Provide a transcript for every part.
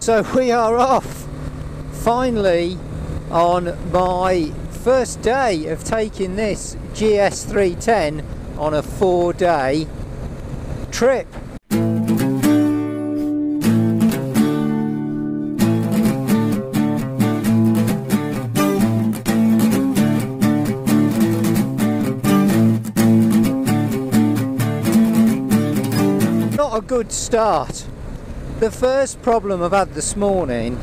So we are off, finally, on my first day of taking this GS310 on a 4-day trip. Not a good start. The first problem I've had this morning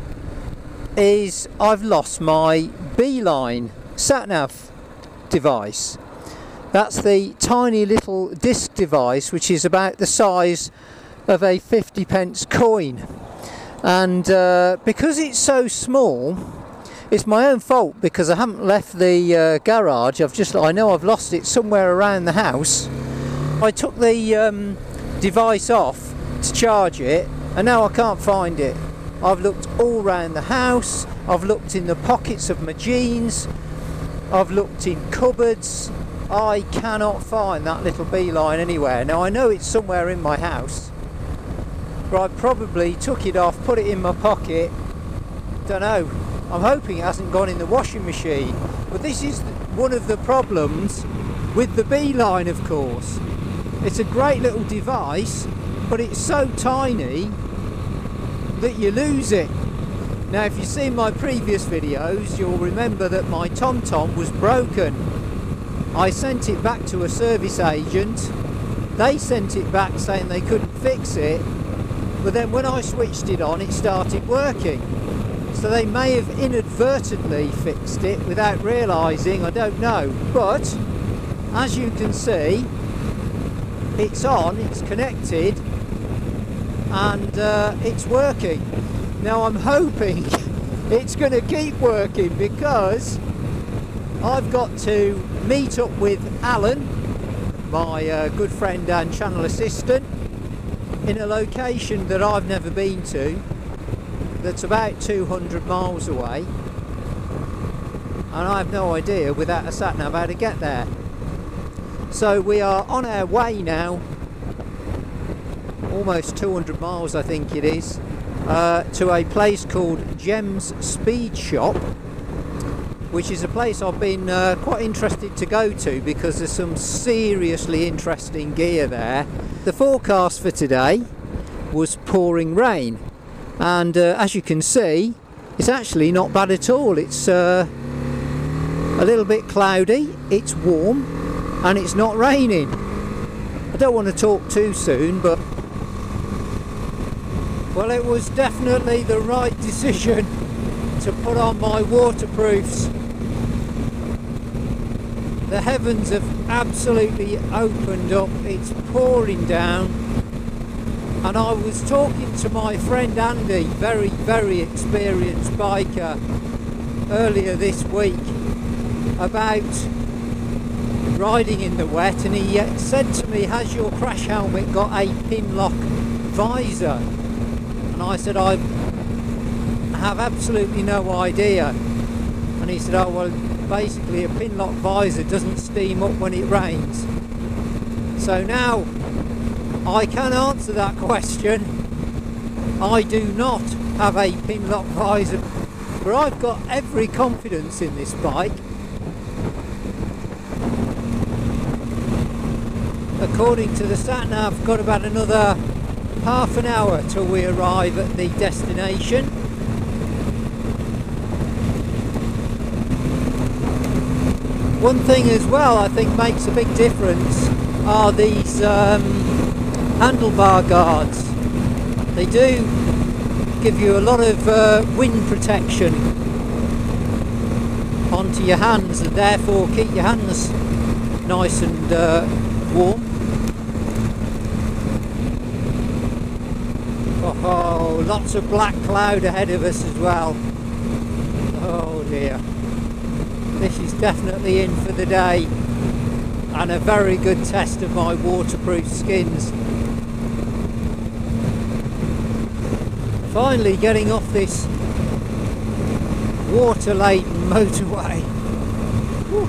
is I've lost my Beeline sat-nav device. That's the tiny little disc device which is about the size of a 50p coin, and because it's so small, it's my own fault because I haven't left the garage. I know I've lost it somewhere around the house. I took the device off to charge it, and now I can't find it. I've looked all around the house, I've looked in the pockets of my jeans, I've looked in cupboards. I cannot find that little Beeline anywhere. Now I know it's somewhere in my house, but I probably took it off, put it in my pocket, don't know. I'm hoping it hasn't gone in the washing machine. But this is one of the problems with the Beeline, of course. It's a great little device, but it's so tiny that you lose it. Now if you've seen my previous videos, you'll remember that my TomTom was broken. I sent it back to a service agent. They sent it back saying they couldn't fix it, but then when I switched it on, it started working. So they may have inadvertently fixed it without realising, I don't know. But as you can see, it's on, it's connected, and it's working. Now I'm hoping it's going to keep working, because I've got to meet up with Alan, my good friend and channel assistant, in a location that I've never been to, that's about 200 miles away, and I have no idea without a sat-nav how to get there. So we are on our way now, almost 200 miles I think it is, to a place called Jems Speed Shop, which is a place I've been quite interested to go to because there's some seriously interesting gear there. The forecast for today was pouring rain, and as you can see, it's actually not bad at all. It's a little bit cloudy, it's warm, and it's not raining. I don't want to talk too soon, but well, it was definitely the right decision to put on my waterproofs. The heavens have absolutely opened up, it's pouring down, and I was talking to my friend Andy, very experienced biker, earlier this week about riding in the wet, and he said to me, has your crash helmet got a pin lock visor? And I said, I have absolutely no idea. And he said, oh well, basically a pin lock visor doesn't steam up when it rains. So now I can answer that question. I do not have a pin lock visor, but I've got every confidence in this bike. According to the sat-nav, I've got about another half an hour till we arrive at the destination. One thing as well I think makes a big difference are these handlebar guards. They do give you a lot of wind protection onto your hands, and therefore keep your hands nice and warm. Oh, lots of black cloud ahead of us as well. Oh dear. This is definitely in for the day, and a very good test of my waterproof skins. Finally getting off this water-laden motorway. Whew.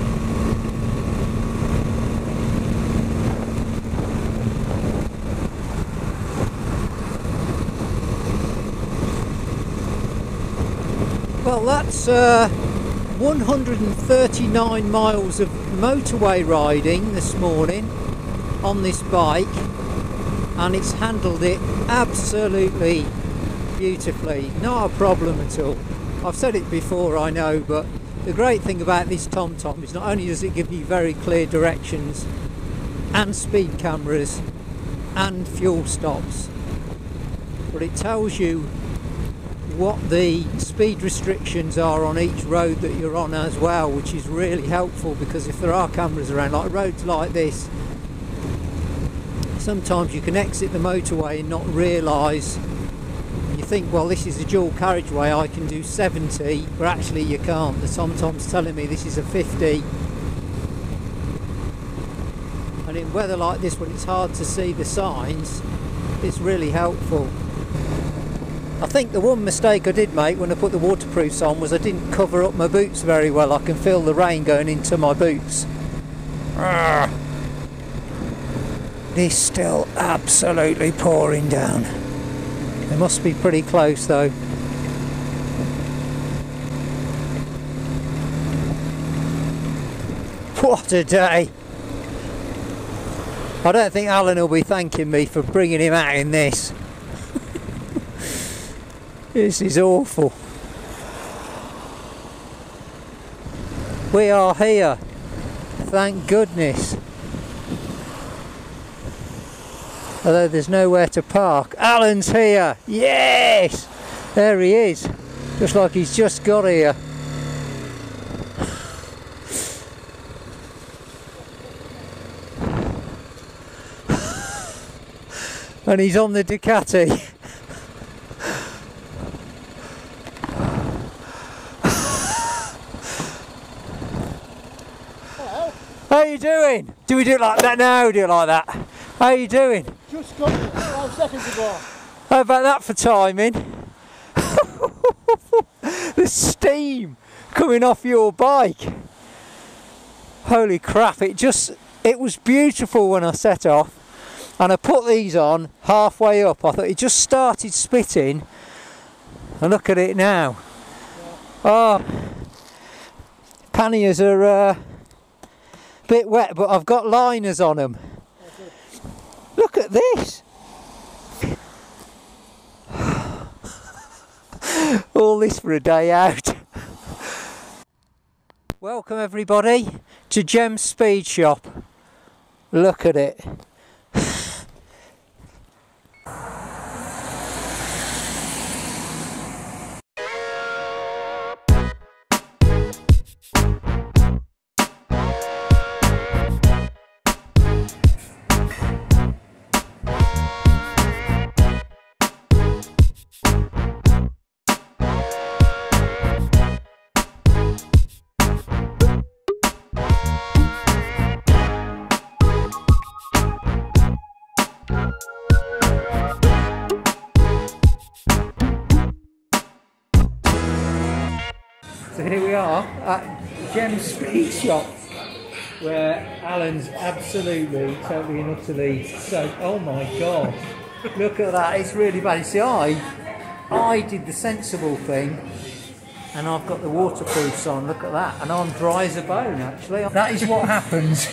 Well, that's 139 miles of motorway riding this morning on this bike, and it's handled it absolutely beautifully, not a problem at all. I've said it before, I know, but the great thing about this TomTom is not only does it give you very clear directions and speed cameras and fuel stops, but it tells you what the speed restrictions are on each road that you're on as well, which is really helpful, because if there are cameras around, like roads like this, sometimes you can exit the motorway and not realise. You think, well, this is a dual carriageway, I can do 70, but actually you can't. The TomTom's telling me this is a 50. And in weather like this, when it's hard to see the signs, it's really helpful. I think the one mistake I did make when I put the waterproofs on was I didn't cover up my boots very well. I can feel the rain going into my boots. It's still absolutely pouring down. It must be pretty close though. What a day! I don't think Alan will be thanking me for bringing him out in this. This is awful. We are here, thank goodness. Although there's nowhere to park. Alan's here! Yes! There he is. Just like he's just got here. And he's on the Ducati. How you doing? Do we do it like that now? Do it like that? How you doing? Just got it 5 seconds ago. How about that for timing? The steam coming off your bike. Holy crap, it was beautiful when I set off, and I put these on halfway up. I thought it just started spitting, and look at it now. Yeah. Oh, panniers are a bit wet, but I've got liners on them. Look at this! All this for a day out. Welcome everybody to Jems Speed Shop. Look at it. So here we are at Jems Speed Shop, where Alan's absolutely, totally and utterly soaked. Oh my god, look at that, it's really bad. You see, I did the sensible thing, and I've got the waterproofs on, look at that, and I'm dry as a bone actually. That is what happens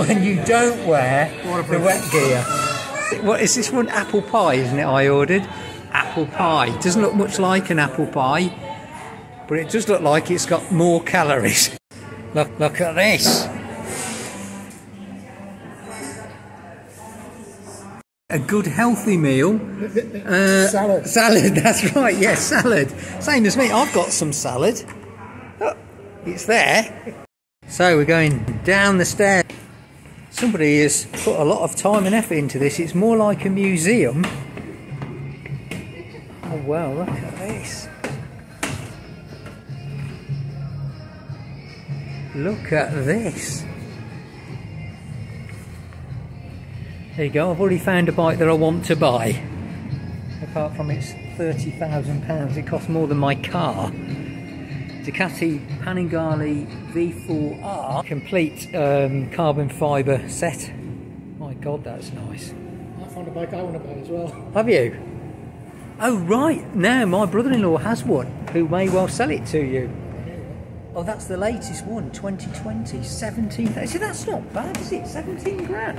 when you don't wear the wet gear. What is this one? Apple pie, isn't it? I ordered apple pie. It doesn't look much like an apple pie, but it does look like it's got more calories. Look at this. A good healthy meal. Salad. Salad, that's right, yes, salad. Same as me, I've got some salad. Oh, it's there. So we're going down the stairs. Somebody has put a lot of time and effort into this. It's more like a museum. Oh wow, look at this. Look at this. There you go, I've already found a bike that I want to buy. Apart from it's £30,000, it costs more than my car. Ducati Panigale V4R, complete carbon fibre set. My god, that's nice. I found a bike I want to buy as well. Have you? Oh right, now my brother-in-law has one who may well sell it to you. Oh, that's the latest one, 2020, 17. See, that's not bad, is it? 17 grand.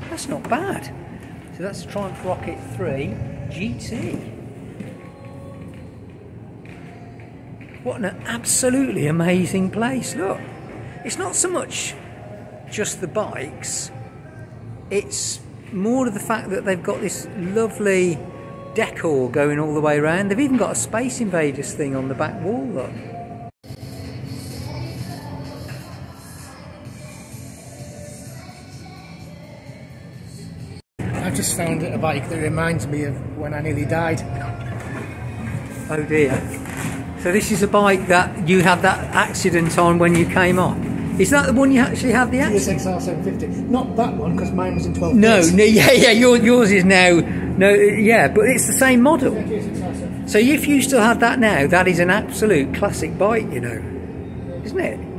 That's not bad. So that's the Triumph Rocket 3 GT. What an absolutely amazing place, look. It's not so much just the bikes, it's more of the fact that they've got this lovely decor going all the way around. They've even got a Space Invaders thing on the back wall, look. I've just found a bike that reminds me of when I nearly died. Oh dear. So this is a bike that you had that accident on when you came on. Is that the one you actually had the accident? GS310 750. Not that one, because mine was in 12 No, days. no, yeah, yours is now. No, yeah, but it's the same model. Yeah, GS310 750. So if you still have that now, that is an absolute classic bike, you know, isn't it?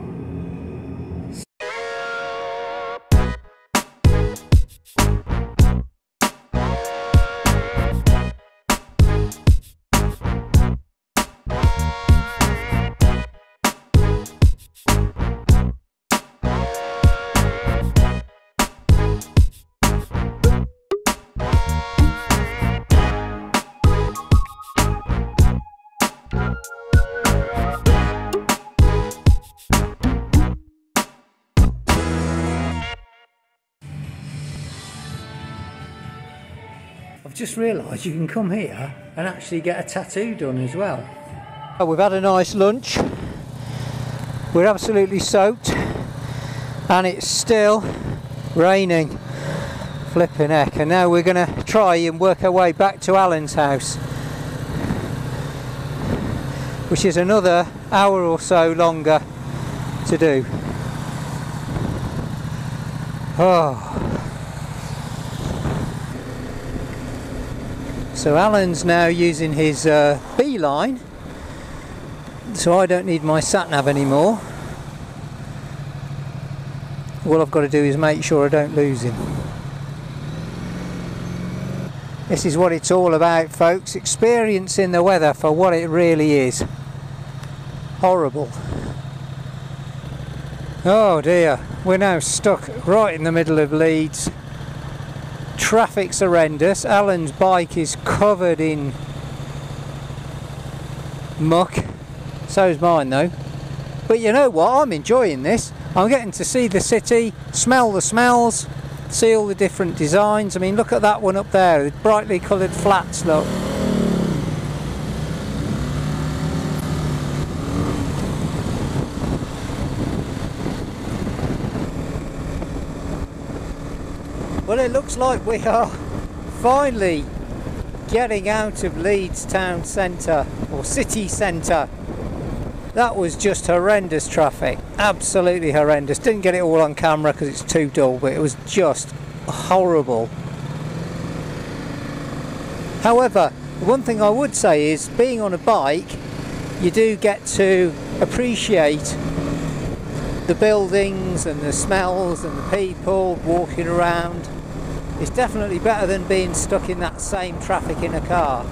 I've just realised you can come here and actually get a tattoo done as well. Oh, we've had a nice lunch. We're absolutely soaked and it's still raining. Flipping heck. And now we're going to try and work our way back to Alan's house, which is another hour or so longer to do. Oh. So Alan's now using his beeline, so I don't need my sat-nav anymore. All I've got to do is make sure I don't lose him. This is what it's all about, folks, experiencing the weather for what it really is. Horrible. Oh dear, we're now stuck right in the middle of Leeds. Traffic's horrendous. Alan's bike is covered in muck. So's mine though. But you know what? I'm enjoying this. I'm getting to see the city, smell the smells, see all the different designs. I mean, look at that one up there, the brightly coloured flats, look. Well, it looks like we are finally getting out of Leeds town centre, or city centre. That was just horrendous traffic, absolutely horrendous. Didn't get it all on camera because it's too dull, but it was just horrible. However, one thing I would say is, being on a bike, you do get to appreciate the buildings and the smells and the people walking around. It's definitely better than being stuck in that same traffic in a car.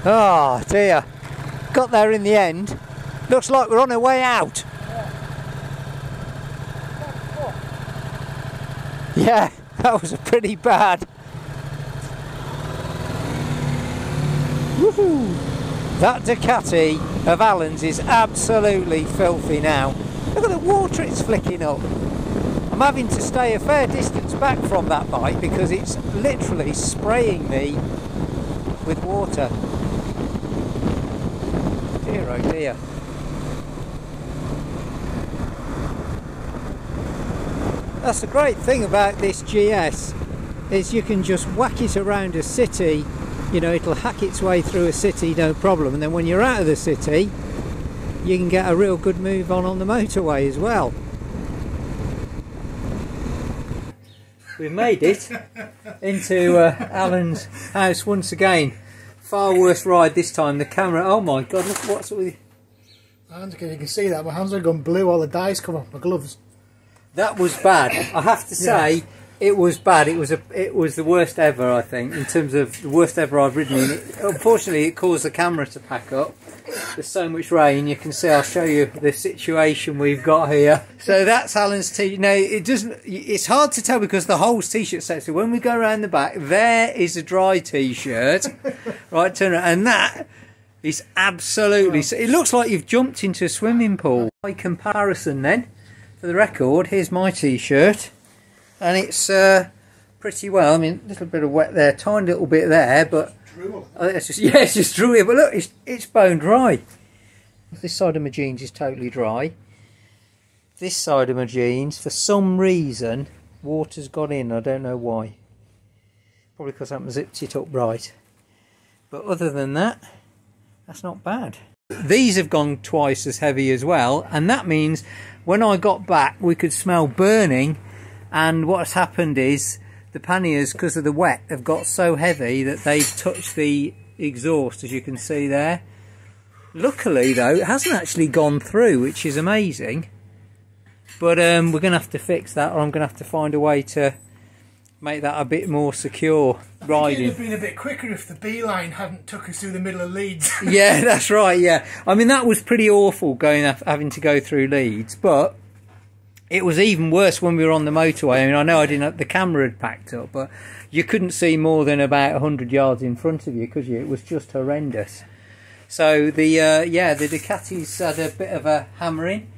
Oh dear, got there in the end. Looks like we're on our way out. Yeah, that was pretty bad. Woohoo! That Ducati of Alan's is absolutely filthy now. Look at the water it's flicking up. I'm having to stay a fair distance back from that bike because it's literally spraying me with water. Dear oh dear. That's the great thing about this GS, is you can just whack it around a city. You know, it'll hack its way through a city, no problem, and then when you're out of the city you can get a real good move on the motorway as well. We've made it into Alan's house once again. Far worse ride this time. The camera, oh my god, look what's with hands, you can see that my hands are gone blue, all the dye's come off my gloves. That was bad. I have to say, It was bad. It was the worst ever, I think, in terms of the worst ever I've ridden in. Unfortunately, it caused the camera to pack up. There's so much rain. You can see. I'll show you the situation we've got here. So that's Alan's t-shirt. Now it doesn't. It's hard to tell because the whole t-shirt set. So when we go around the back, there is a dry t-shirt. Right, turn around, and that is absolutely. It looks like you've jumped into a swimming pool. By comparison, then, for the record, here's my t-shirt. And it's pretty well. I mean, a little bit of wet there, tiny little bit there, but it's just, yeah, it's just drewy. But look, it's bone dry. This side of my jeans is totally dry. This side of my jeans, for some reason, water's got in. I don't know why. Probably because I haven't zipped it up right. But other than that, that's not bad. These have gone twice as heavy as well, and that means when I got back, we could smell burning. And what's happened is the panniers, because of the wet, have got so heavy that they've touched the exhaust, as you can see there. Luckily, though, it hasn't actually gone through, which is amazing. But we're going to have to fix that, or I'm going to have to find a way to make that a bit more secure riding. It would have been a bit quicker if the B-line hadn't took us through the middle of Leeds. Yeah, that's right, yeah. I mean, that was pretty awful, having to go through Leeds, but it was even worse when we were on the motorway. I mean, I know the camera had packed up, but you couldn't see more than about 100 yards in front of you, could you? It was just horrendous. So the Ducati's had a bit of a hammering.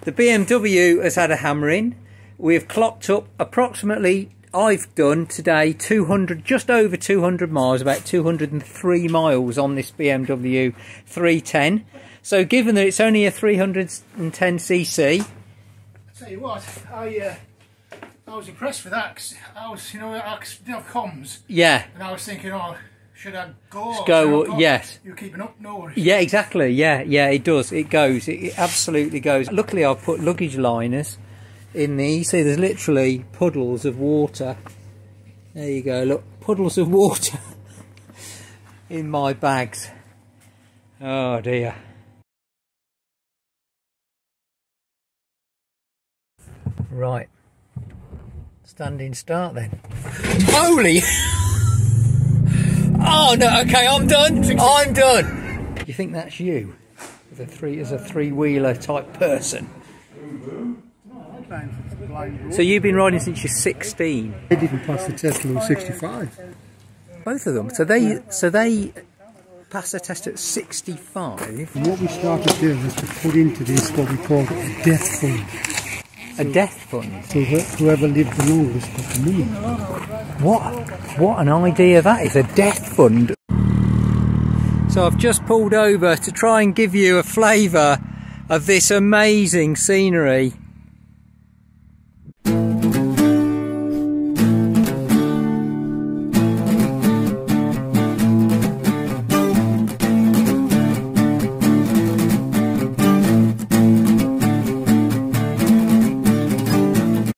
The BMW has had a hammering. We've clocked up approximately, I've done today, just over 200 miles, about 203 miles on this BMW 310. So given that it's only a 310cc, Tell you what, I was impressed with that, cause I was, I didn't have comms. Yeah. And I was thinking, oh, should I go? Go, yes. You're keeping up, no worries. Yeah, exactly. Yeah, it does. It goes. It absolutely goes. Luckily, I've put luggage liners in these. You see, there's literally puddles of water. There you go. Look, puddles of water in my bags. Oh dear. Right, standing start then. Holy! Oh no! Okay, I'm done. I'm done. You think that's you, as a three-wheeler type person? So you've been riding since you're 16. They didn't pass the test till 65. Both of them. So they passed the test at 65. And what we started doing was to put into this what we call a death fund. A death fund? So whoever lived the longest got the money. What an idea that is, a death fund. So I've just pulled over to try and give you a flavour of this amazing scenery